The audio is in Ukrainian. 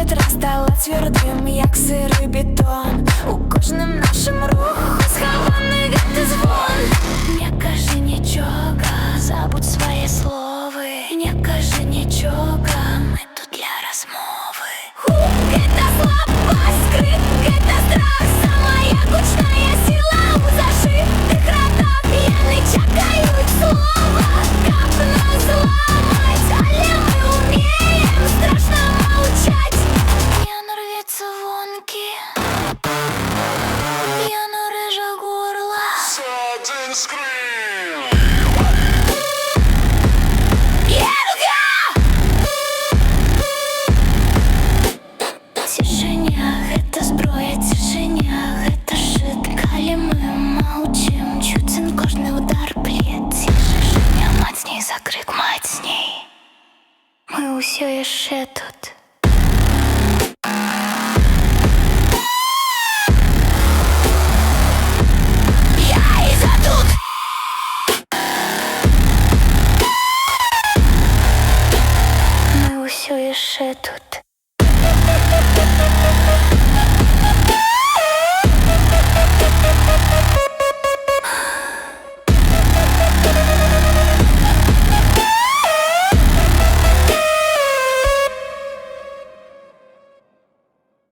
повітря стало твердим, як сирий бетон. У кожним нашим руху схований гетто звон. Не кажи нічого, забудь своє слово. Не кажи нічого, ми тут для розмови. Это слабость, крик, это страх. Самая гучная сила у зашитих ротах. Яны чакають слова, каб нас зламать. Але мы умеем страшно молчать. Пьяно рвется вонки, пьяно режа горло. Sudden scream.